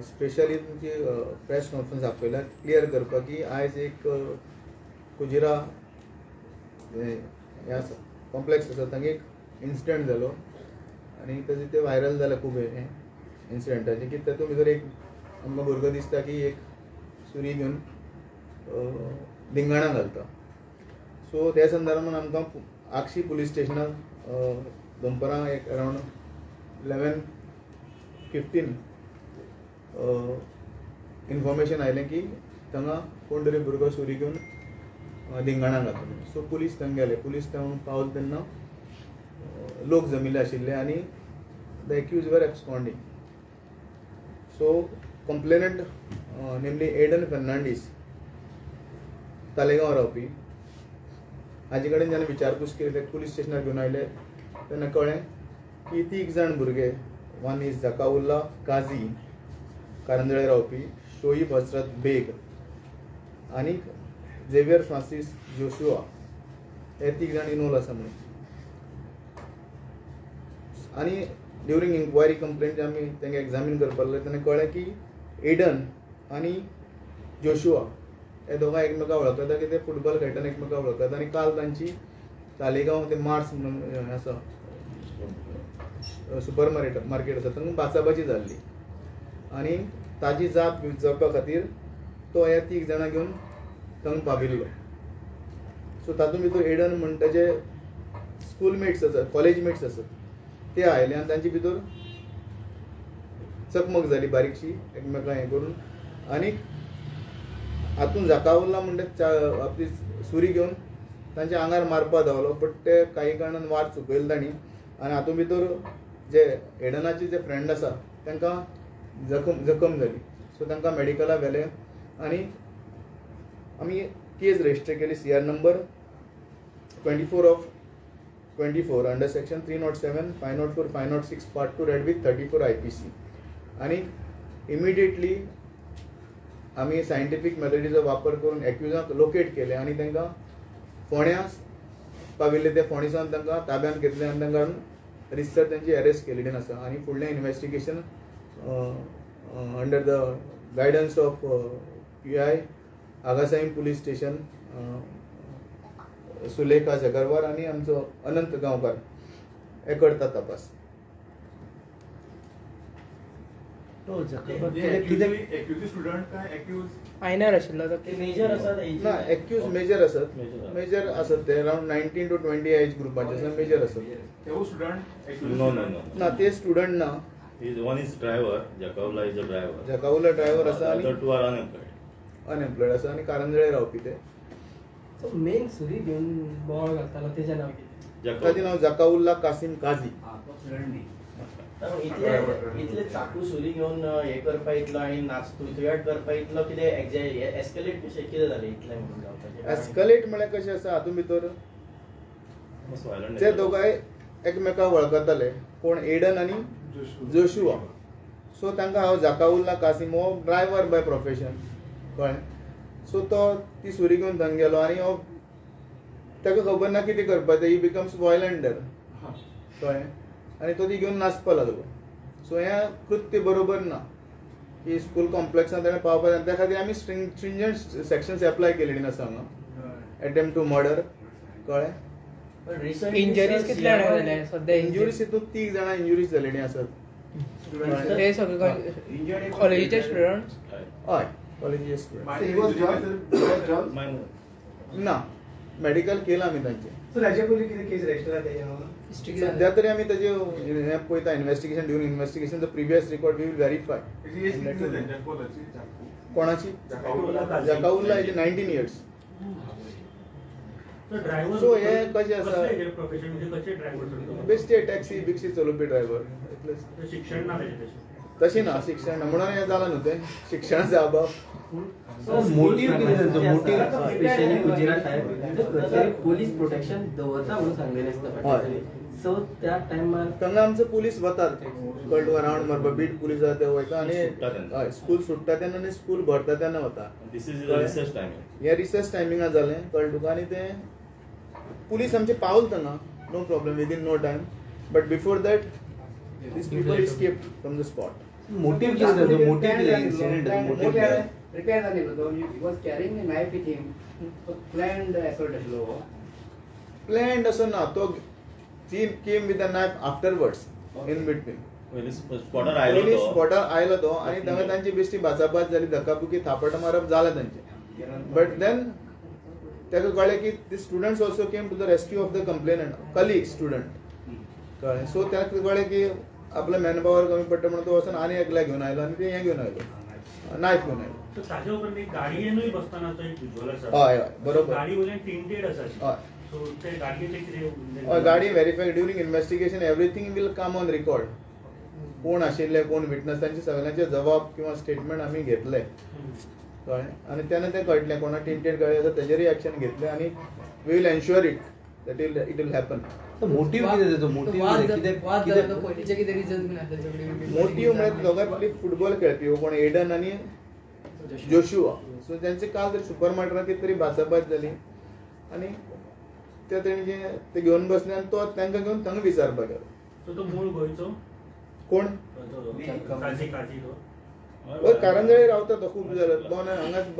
Specially तुमची press conference आपयल्या clear करपाक की आयज एक कुजिरा ह्या कॉम्प्लेक्स आसा थंय एक इन्सिडंट जालो आनी ताजे ते व्हायरल जाला खूब हे इन्सिडंटाचे की तातूंत भितर एक आमकां भुरगो दिसता की एक सुरी घेवन धिंगाणा घालता. सो त्या संदर्भान आमकां आगशी पुलीस स्टेशनाक दनपारां एक अरावंड 11:15 इन्फॉर्मेशन आयलें की थंगा कोण तरी भुरगो सुरी घेवन धिंगाणा घालता. सो पुलीस थंय गेले. पुलीस थंय पावले तेन्ना लोक जमिल्ले आशिल्ले आनी द एक्यूज वर एब्सकॉन्डिंग. सो कंप्लेनंट नेमली एडन फर्नांडीस तालेगांव रावपी हाजे कडेन जेन्ना विचारपूस केली ते पुलीस स्टेशनार घेवन आयले तेन्ना कळ्ळें की 3 जाण भुरगे वन इज जकाउल्ला काझी कारंजळे रावपी, शोईब हजरत बेग आनी झेवियर फ्रांसीस जोशुआ हे 3 जाण इनवॉल्व आसा म्हणून. आनी ड्युरींग इन्क्वायरी कंप्लेंट आमी तांकां एग्जामीन करपाक लागले तेन्ना कळ्ळें की एडन आनी जोशुआ हे दोगां एकमेकां वळखता की ते फुटबॉल खेळटाना एकमेकां वळखता आनी काल तांची तालिगांव ते मार्स म्हणून आसा सुपर मार्केट आसा थंय बाचाबाची जाल्ली आनी ताजी जाप विचारपा खातीर तो ह्या 3 जाणां घेवन थंय पाविल्लो. सो तातूंत भितर एडन म्हणटा जे स्कूल मेट्स आसात, कॉलेज मेट्स आसात ते आयले आनी तांचे भितर चकमक जाली बारीकशी एकमेकां हें करून. आनी हातूंत जकाउल्ला म्हणटा आपली सुरी घेवन तांच्या आंगार मारपा धांवलो बट ते काही कारणान वार चुकयलो तांणी आनी हातूंत भितर जे एडनाचे जे फ्रेंड आसा तांकां जखम जाली. सो तांकां मेडिकलाक व्हेले आनी आमी केस रजिस्टर केली CR number 24/24 under section 307, 504, 506 part 2 red with 34 IPC. आनी इमिडिएटली आमी सायंटिफीक मेथडीचो वापर करून एक्युजांक लोकेट केले आनी तांकां फोंड्या पाविल्ले. ते फोंडेसान तांकां ताब्यांत घेतले आनी तांकां रिसर तांची अरेस्ट केलेली आसा आनी फुडलें investigation under the guidance of PI Agassaim police station Sulekha Jagarwar आनी आमचो अनंत गांवकार हे करता तपास. मायनर आशिल्लो ना एक्यूज मेजर आसत. मेजर आसत ते अरावंड 19 to 20 एज ग्रुपाचे आसा. मेजर आसत ना ते स्टुडंट ना. One is driver, Jakaula is a driver. Jakaulla driver आसा आनी Other two are unemployed. Unemployed आसा आनी कारंजळे रावपी ते. मेन सुरी घेवन बोवाळ घालतालो तेजें नांव कितें? ताचें नांव जकाउल्ला कासिम काझी. इतले चाकू सुरी घेवन हे करपा इतलो आनी तुयाट करपा इतलो कितें एस्केलेट कितें जालें इतलें म्हणून जावपाचें? एस्कलेट म्हळ्यार कशें आसा हातूंत भितर ते दोगांय एकमेकांक वळखताले कोण एडन आनी जोशुआ. सो तांकां हांव जकाउल्ला कासिम हो ड्रायव्हर बाय प्रोफेशन कळ्ळें. सो तो ती सुरी घेवन थंय गेलो आनी हो ताका खबर ना कितें करपाचें. ही बिकम्स वायलंट देर कळ्ळें आनी तो ती घेवन नाचपा लागलो. सो हें कृत्य बरोबर ना की स्कूल कॉम्प्लेक्सान ताणें पावपाचें. त्या खातीर आमी स्ट्रिंजंट सेक्शन्स एप्लाय केलेली आसा हांगा. अटेम्प्ट टू मर्डर कळ्ळें. इंजरीज कितले जाणां जाले सद्या? इंजुरीज हितून 3 जाणां इंजुरीज जालेली आसात. ते सगळे कॉलेजीचे स्टुडंट्स? हय कॉलेजीचे स्टुडंट Minor. ना. मेडिकल केलां आमी तांचें. राजा पयलीं कितें केस रजिस्टर जाता सद्या तरी आमी ताजें हें पळयता investigation. During investigation the previous record we will verify. कोणाची? Zakaullah age 19 years. सो हे कशें आसा बेश्टे टॅक्सी बिक्सी चलोवपी ड्रायव्हर तशें ना. शिक्षण ना म्हणून हें जालां न्हू तें शिक्षणाचो अभाव. मोटिव कितें तांचो? Motive specially Kujira type police protection दवरता म्हणून सांगलेलें आसता. सो त्या टायमार थंगा आमचो पुलीस वतात कळ्ळें तुका रावंड मारपाक. बीट पुलीस आसा ते वयता आनी हय स्कूल सुट्टा तेन्ना आनी स्कूल भरता तेन्ना वता. This is the recess timing. हें रिसर्च टायमिंगां जालें कळ्ळें तुका आनी तें पुलीस आमचे पावल थंगा no problem within no time. But before that these people escaped from the spot. Motive कितें ताचो मोटिव कितें इन्सिडेंट मोटिव प्रिपेर जाली न्हू तो he was carrying A knife with him planned assault आसलो हो प्लॅन्ड असो ना तो ती came with a knife afterwards in between पयलीं स्पॉटार आयलो पयलीं तो. स्पॉटार आयलो तो आनी थंय तांची बेश्टी भासाभास जाली धक्काबुकी थापट मारप जालें तांचें बट देन ताका कळ्ळें की the students also came to the rescue of the complainant colleague student कळ्ळें सो ताका कळ्ळें की आपलं मॅन पॉवर कमी पडटा म्हणून तो वचून आनी एकल्या घेवन आयलो आनी ते हें घेवन आयलो नायफ घेवन आयलो तर ताजे उपरांत एक गाडयेनूय बसतानाचो एक विज्युअल आसा हय हय बरोबर गाडी वयल्यान टिंटेड आसा हय सो ते गाडयेचें कितें हय गाडी verify during investigation everything will come on record कोण आशिल्ले कोण विटनस तांचे सगळ्यांचे जबाब किंवा स्टेटमेंट आमी घेतले कळ्ळें आनी तेन्ना तें कळटलें कोणा टिंटेड गाडी आसा तेजेरय एक्शन घेतलें आनी we will ensure it that it will happen motive कितें ताचो मोटिव वाद जालो तो पयलींचे कितें रिजन बीन आसले सगळे मोटिव म्हणजे दोगांतली फुटबॉल खेळपी कोण एडन आनी जोशुआ सो त्यांचे काल तरी सुपर मार्केटात कितें तरी भासाभास जाली आनी ते तेणी ते घेवन बसले आनी तो तांकां घेवन थंग विचारपाक गेलो सो तो मूळ गोंयचो कोण काजी तो हय कारंजळे रावता तो खूब जालो हांगाच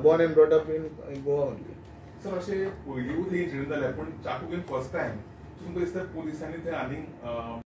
born end brought up in Goa only sir अशें पयलींच ही इंसिडंट जाल्या पूण चाकून फर्स्ट टायम तुमकां दिसता पोलिसांनी ते आनीक